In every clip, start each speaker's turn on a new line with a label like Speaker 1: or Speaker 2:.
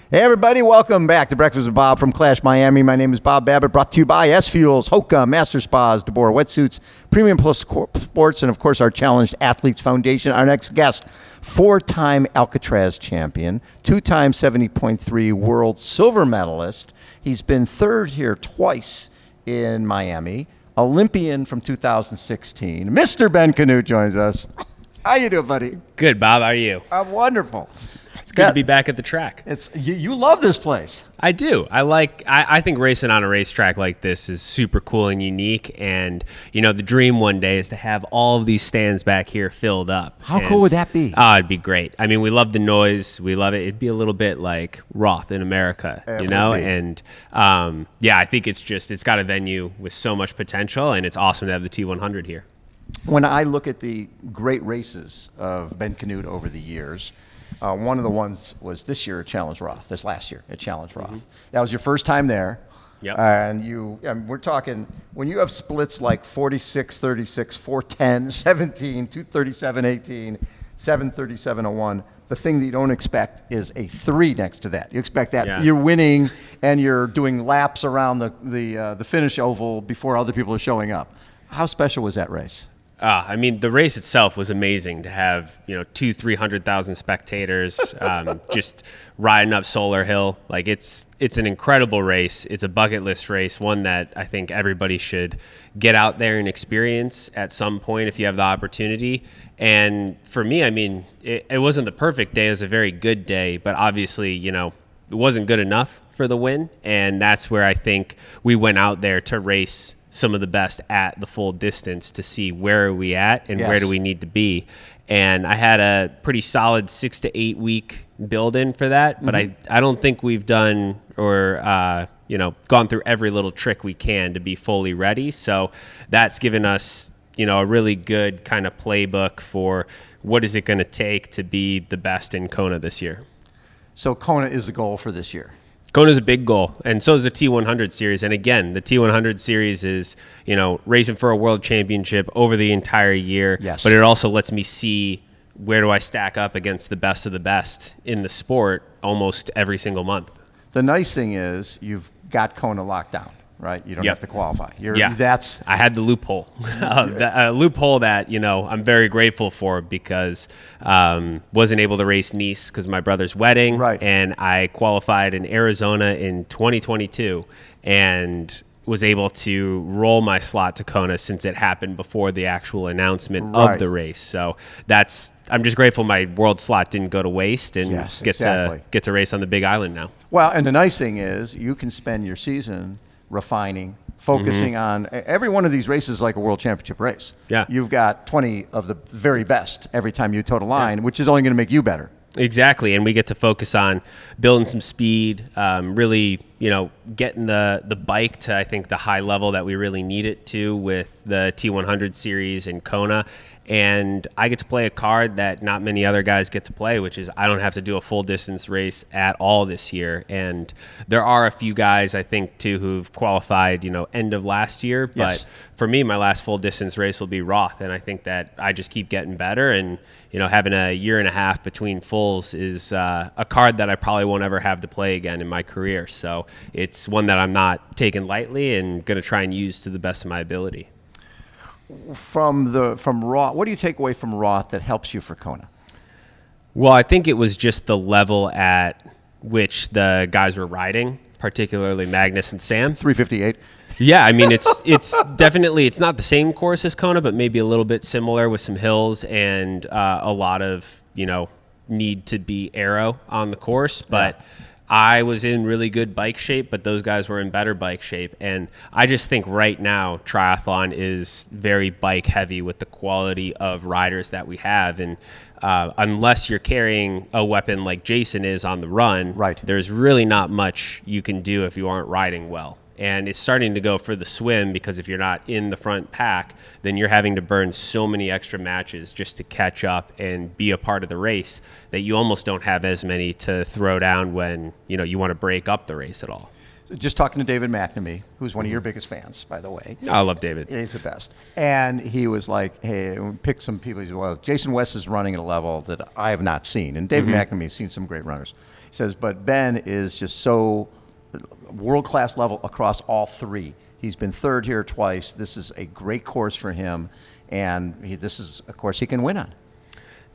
Speaker 1: Hey everybody, welcome back to Breakfast with Bob from Clash Miami. My name is Bob Babbitt, brought to you by SFuels, HOKA, Master Spas, deboer wetsuits, Premium Plus Sports, and of course our Challenged Athletes Foundation. Our next guest, 4-time Alcatraz champion, 2-time 70.3 world silver medalist. He's been third here twice in Miami, Olympian from 2016. Mr. Ben Kanute joins us. How you doing, buddy?
Speaker 2: Good, Bob. How are you?
Speaker 1: I'm wonderful.
Speaker 2: It's good to be back at the track.
Speaker 1: It's you love this place.
Speaker 2: I do. I think racing on a racetrack like this is super cool and unique. And, you know, the dream one day is to have all of these stands back here filled up.
Speaker 1: How cool would that be?
Speaker 2: Oh, it'd be great. I mean, we love the noise. We love it. It'd be a little bit like Roth in America, you know? And, yeah, I think it's got a venue with so much potential, and it's awesome to have the T100 here.
Speaker 1: When I look at the great races of Ben Kanute over the years, one of the ones was this year at Challenge Roth, this last year at Challenge Roth. Mm-hmm. That was your first time there.
Speaker 2: Yep.
Speaker 1: And we're talking, when you have splits like 46, 36, 410, 17, 237, 18, 737, 01, the thing that you don't expect is a 3 next to that. You expect that you're winning and you're doing laps around the finish oval before other people are showing up. How special was that race?
Speaker 2: I mean, the race itself was amazing to have, 300,000 spectators just riding up Solar Hill. Like it's an incredible race. It's a bucket list race, one that I think everybody should get out there and experience at some point if you have the opportunity. And for me, I mean, it wasn't the perfect day. It was a very good day, but obviously, it wasn't good enough for the win. And that's where I think we went out there to race some of the best at the full distance to see where are we at and where do we need to be. And I had a pretty solid 6 to 8 week build in for that, but I don't think we've done or gone through every little trick we can to be fully ready. So that's given us a really good kind of playbook for what is it going to take to be the best in Kona this year.
Speaker 1: So Kona is the goal for this year.
Speaker 2: Kona's a big goal, and so is the T100 series. And again, the T100 series is, racing for a world championship over the entire year.
Speaker 1: Yes.
Speaker 2: But it also lets me see where do I stack up against the best of the best in the sport almost every single month.
Speaker 1: The nice thing is you've got Kona locked down, right? You don't have to qualify.
Speaker 2: I had the loophole, a loophole that I'm very grateful for because wasn't able to race Nice because my brother's wedding,
Speaker 1: right? And
Speaker 2: I qualified in Arizona in 2022 and was able to roll my slot to Kona since it happened before the actual announcement of the race. So I'm just grateful my world slot didn't go to waste and get to race on the Big Island now.
Speaker 1: Well, and the nice thing is you can spend your season refining, focusing on every one of these races like a world championship race. Yeah. You've got 20 of the very best every time you toe the line, which is only going to make you better.
Speaker 2: Exactly, and we get to focus on building some speed, really, getting the bike to, I think, the high level that we really need it to with the T100 series in Kona. And I get to play a card that not many other guys get to play, which is I don't have to do a full distance race at all this year. And there are a few guys, I think, too, who've qualified, end of last year. But for me, my last full distance race will be Roth. And I think that I just keep getting better. And, having a year and a half between fulls is a card that I probably won't ever have to play again in my career. So it's one that I'm not taking lightly and going to try and use to the best of my ability.
Speaker 1: From Roth, what do you take away from Roth that helps you for Kona?
Speaker 2: Well, I think it was just the level at which the guys were riding, particularly Magnus and Sam.
Speaker 1: 358.
Speaker 2: Yeah, I mean it's definitely it's not the same course as Kona, but maybe a little bit similar with some hills and a lot of need to be aero on the course, but. I was in really good bike shape, but those guys were in better bike shape. And I just think right now triathlon is very bike heavy with the quality of riders that we have. And unless you're carrying a weapon like Jason is on the run, there's really not much you can do if you aren't riding well. And it's starting to go for the swim because if you're not in the front pack, then you're having to burn so many extra matches just to catch up and be a part of the race that you almost don't have as many to throw down when you want to break up the race at all.
Speaker 1: just talking to David McNamee, who's one of your biggest fans, by the way.
Speaker 2: I love David.
Speaker 1: He's the best. And he was like, hey, pick some people. He said, well, Jason West is running at a level that I have not seen. And David McNamee has seen some great runners. He says, but Ben is just so world-class level across all three. He's been third here twice. This is a great course for him. And this is a course he can win on.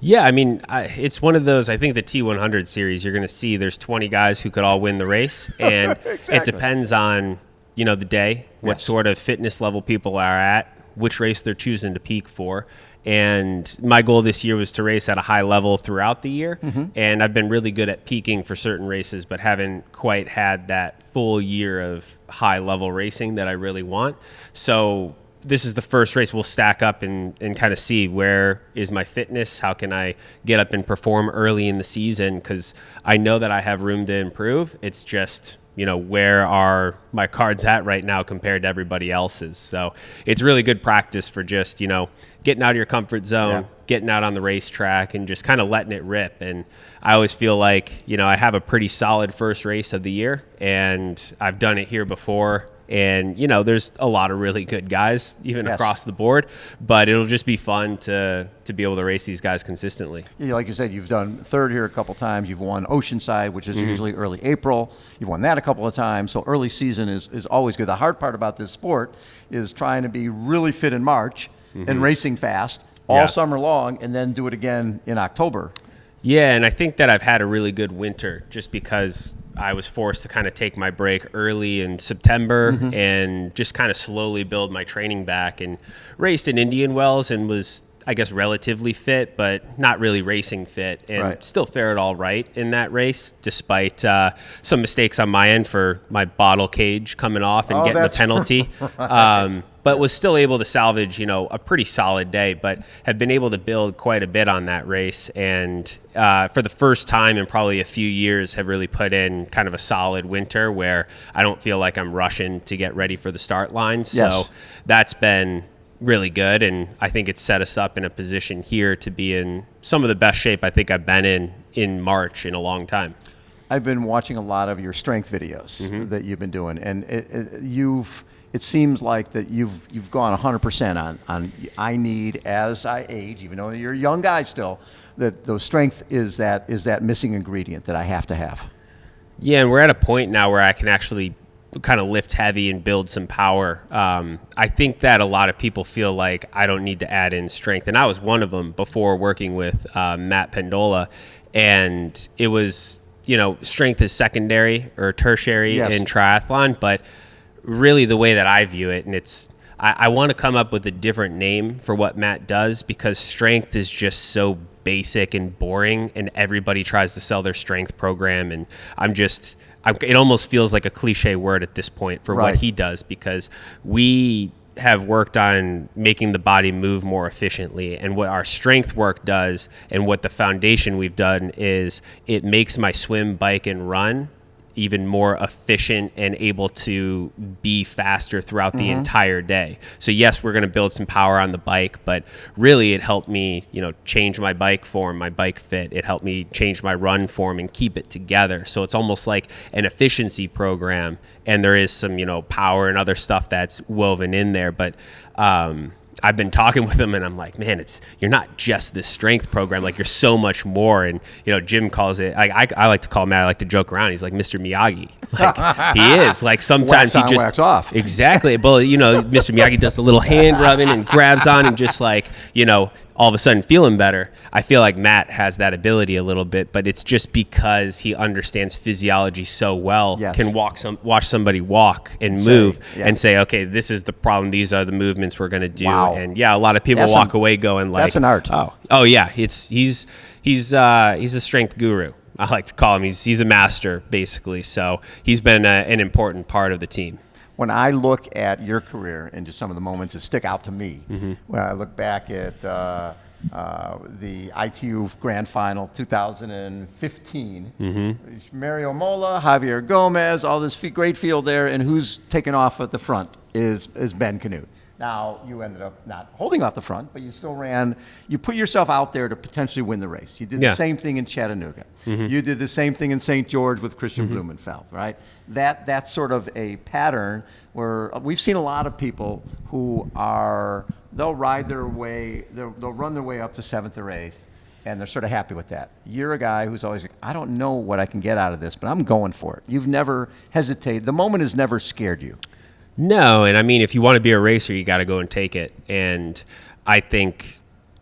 Speaker 2: Yeah, I mean, it's one of those, I think the T100 series, you're going to see there's 20 guys who could all win the race. And
Speaker 1: Exactly.
Speaker 2: It depends on, the day, what sort of fitness level people are at, which race they're choosing to peak for. And my goal this year was to race at a high level throughout the year. And I've been really good at peaking for certain races, but haven't quite had that full year of high level racing that I really want. So this is the first race we'll stack up and kind of see where is my fitness, how can I get up and perform early in the season, because I know that I have room to improve. It's just, where are my cards at right now compared to everybody else's. So it's really good practice for just, getting out of your comfort zone, getting out on the racetrack and just kind of letting it rip. And I always feel like, I have a pretty solid first race of the year, and I've done it here before. And, there's a lot of really good guys, even across the board. But it'll just be fun to be able to race these guys consistently.
Speaker 1: Yeah, like you said, you've done third here a couple times. You've won Oceanside, which is usually early April. You've won that a couple of times. So early season is always good. The hard part about this sport is trying to be really fit in March and racing fast all summer long, and then do it again in October.
Speaker 2: Yeah, and I think that I've had a really good winter just because I was forced to kind of take my break early in September and just kind of slowly build my training back, and raced in Indian Wells and was, I guess, relatively fit, but not really racing fit, and still fared all right in that race, despite some mistakes on my end for my bottle cage coming off and getting the penalty. But was still able to salvage, a pretty solid day, but have been able to build quite a bit on that race. And for the first time in probably a few years, have really put in kind of a solid winter where I don't feel like I'm rushing to get ready for the start line. So that's been really good. And I think it's set us up in a position here to be in some of the best shape I think I've been in March in a long time.
Speaker 1: I've been watching a lot of your strength videos that you've been doing, and it seems like that you've gone 100% on I need, as I age, even though you're a young guy still, that the strength is that missing ingredient that I have to have.
Speaker 2: Yeah, and we're at a point now where I can actually kind of lift heavy and build some power. I think that a lot of people feel like I don't need to add in strength, and I was one of them before working with Matt Pendola, and it was, strength is secondary or tertiary in triathlon, but really the way that I view it, and I want to come up with a different name for what Matt does, because strength is just so basic and boring, and everybody tries to sell their strength program, and it almost feels like a cliche word at this point for what he does, because we have worked on making the body move more efficiently, and what our strength work does and what the foundation we've done is it makes my swim, bike, and run even more efficient and able to be faster throughout the entire day. So yes, we're going to build some power on the bike, but really it helped me, change my bike form, my bike fit. It helped me change my run form and keep it together. So it's almost like an efficiency program, and there is some, power and other stuff that's woven in there. But I've been talking with him, and I'm like, man, you're not just this strength program. Like, you're so much more. And, Jim calls it, I like to call Matt, I like to joke around. He's like Mr. Miyagi. Like, he is. Like, sometimes
Speaker 1: wax on,
Speaker 2: he just.
Speaker 1: Wax off.
Speaker 2: Exactly. But, Mr. Miyagi does the little hand rubbing and grabs on and just like, all of a sudden feeling better. I feel like Matt has that ability a little bit, but it's just because he understands physiology so well, can watch somebody walk and move and say, okay, this is the problem. These are the movements we're going to do.
Speaker 1: Wow.
Speaker 2: And a lot of people walk away going like,
Speaker 1: that's an art.
Speaker 2: Oh yeah. He's a strength guru. I like to call him. He's a master basically. So he's been an important part of the team.
Speaker 1: When I look at your career and just some of the moments that stick out to me, when I look back at the ITU Grand Final 2015, Mario Mola, Javier Gomez, all this great field there, and who's taken off at the front is Ben Kanute. Now, you ended up not holding off the front, but you still ran. You put yourself out there to potentially win the race. You did the same thing in Chattanooga. You did the same thing in St. George with Christian Blumenfeld, right? That's sort of a pattern where we've seen a lot of people who they'll ride their way, they'll run their way up to 7th or 8th, and they're sort of happy with that. You're a guy who's always like, I don't know what I can get out of this, but I'm going for it. You've never hesitated. The moment has never scared you.
Speaker 2: No, and I mean, if you want to be a racer, you got to go and take it. And I think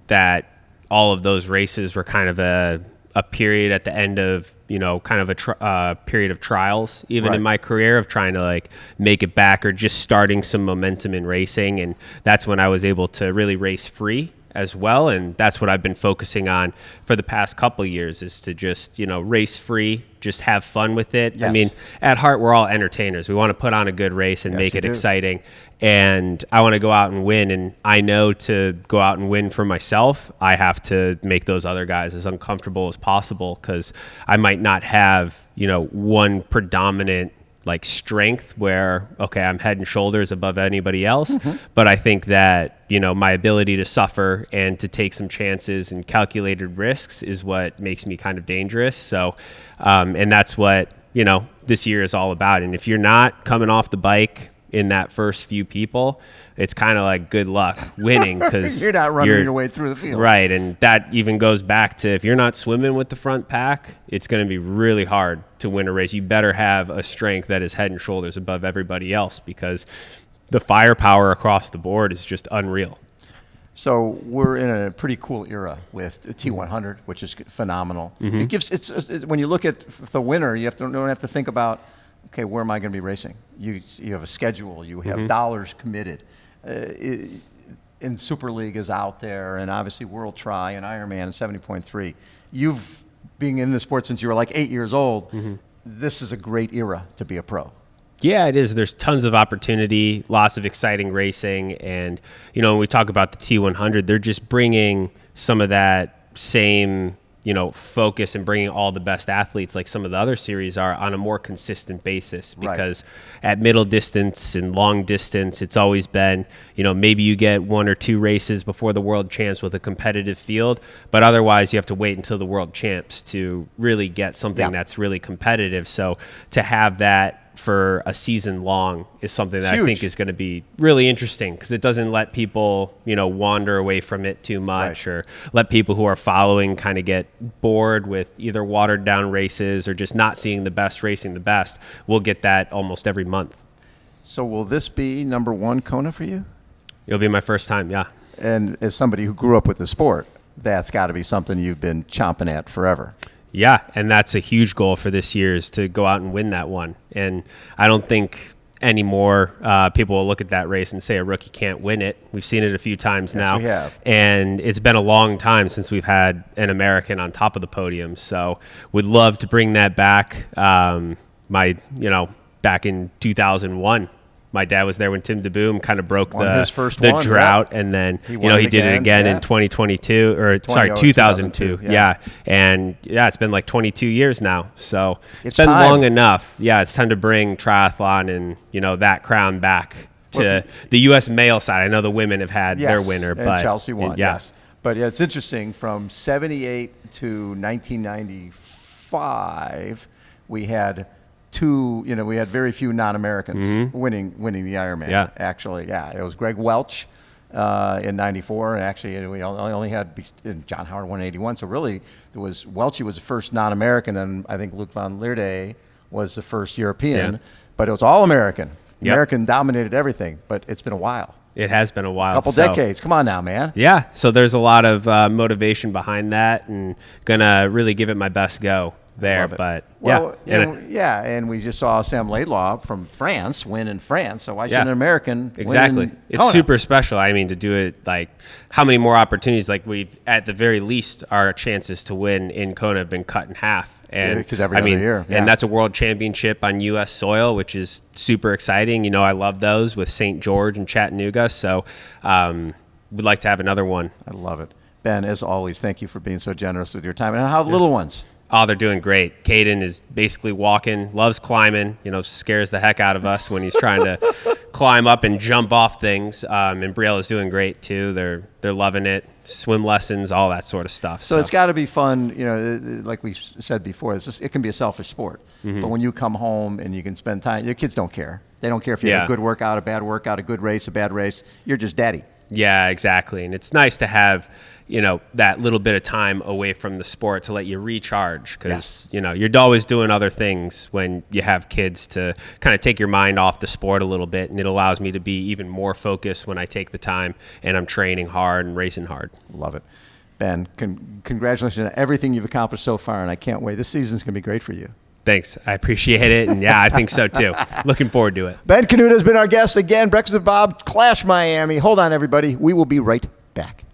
Speaker 2: that all of those races were kind of a period at the end of, kind of a period of trials, even in my career, of trying to like make it back or just starting some momentum in racing. And that's when I was able to really race free as well. And that's what I've been focusing on for the past couple of years, is to just, race free, just have fun with it.
Speaker 1: Yes.
Speaker 2: I mean, at heart, we're all entertainers. We want to put on a good race and make it exciting. And I want to go out and win. And I know to go out and win for myself, I have to make those other guys as uncomfortable as possible, because I might not have, one predominant like strength where, okay, I'm head and shoulders above anybody else. But I think that, my ability to suffer and to take some chances and calculated risks is what makes me kind of dangerous. So, and that's what, this year is all about. And if you're not coming off the bike in that first few people, it's kind of like good luck winning, because
Speaker 1: you're not running your way through the field.
Speaker 2: Right. And that even goes back to, if you're not swimming with the front pack, it's going to be really hard to win a race. You better have a strength that is head and shoulders above everybody else, because the firepower across the board is just unreal.
Speaker 1: So we're in a pretty cool era with the T100, which is phenomenal. It gives when you look at the winner, you don't have to think about, okay, where am I going to be racing? You have a schedule. You have dollars committed. And Super League is out there, and obviously World Tri and Ironman and 70.3. You've been in the sport since you were like 8 years old. This is a great era to be a pro.
Speaker 2: Yeah, it is. There's tons of opportunity, lots of exciting racing. And, when we talk about the T100, they're just bringing some of that same, focus and bringing all the best athletes like some of the other series are on a more consistent basis. Because at middle distance and long distance, it's always been, maybe you get 1 or 2 races before the world champs with a competitive field, but otherwise you have to wait until the world champs to really get something that's really competitive. So to have that for a season long is something that I think is going to be really interesting, because it doesn't let people, wander away from it too much, or let people who are following kind of get bored with either watered down races or just not seeing the best racing the best. We'll get that almost every month.
Speaker 1: So will this be number 1 Kona for you?
Speaker 2: It'll be my first time, yeah.
Speaker 1: And as somebody who grew up with the sport, that's got to be something you've been chomping at forever.
Speaker 2: Yeah, and that's a huge goal for this year, is to go out and win that one. And I don't think anymore people will look at that race and say a rookie can't win it. We've seen it a few times now.
Speaker 1: We have.
Speaker 2: And it's been a long time since we've had an American on top of the podium. So we'd love to bring that back. Back in 2001. My dad was there when Tim DeBoom kind of broke the drought, and then he did it again in 2022 or 2002. Yeah. And it's been like 22 years now, so it's been time. Long enough. Yeah, it's time to bring triathlon and that crown back to the U.S. male side. I know the women have had their winner, but
Speaker 1: Chelsea won. Yes, but it's interesting. From '78 to 1995, we had we had very few non-Americans winning the Ironman.
Speaker 2: Yeah.
Speaker 1: Actually, it was Greg Welch in '94, and actually we only had John Howard 181. So really, Welchie was the first non-American, and I think Luc van Lierde was the first European. Yeah. But it was all American. American dominated everything. But it's been a while.
Speaker 2: It has been a while.
Speaker 1: A couple decades. Come on now, man.
Speaker 2: Yeah. So there's a lot of motivation behind that, and gonna really give it my best go there. But
Speaker 1: and we just saw Sam Laidlaw from France win in France, so why shouldn't an American win in
Speaker 2: it's
Speaker 1: Kona?
Speaker 2: Super special. I mean, to do it, like, how many more opportunities, like, we've at the very least our chances to win in Kona have been cut in half. And
Speaker 1: because every other year,
Speaker 2: and that's a world championship on US soil, which is super exciting. I love those with St. George and Chattanooga, so we'd like to have another one.
Speaker 1: I love it. Ben, as always, thank you for being so generous with your time. And how are the little ones?
Speaker 2: Oh, they're doing great. Caden is basically walking, loves climbing, scares the heck out of us when he's trying to climb up and jump off things. And Brielle is doing great too. They're loving it. Swim lessons, all that sort of stuff.
Speaker 1: So it's got to be fun, like we said before, it can be a selfish sport. Mm-hmm. But when you come home and you can spend time, your kids don't care. They don't care if you have a good workout, a bad workout, a good race, a bad race. You're just daddy.
Speaker 2: Yeah, exactly. And it's nice to have, that little bit of time away from the sport to let you recharge because, you're always doing other things when you have kids to kind of take your mind off the sport a little bit. And it allows me to be even more focused when I take the time and I'm training hard and racing hard.
Speaker 1: Love it. Ben, congratulations on everything you've accomplished so far. And I can't wait. This season's going to be great for you.
Speaker 2: Thanks. I appreciate it. And I think so too. Looking forward to it.
Speaker 1: Ben Kanute has been our guest again. Breakfast with Bob, Clash Miami. Hold on, everybody. We will be right back.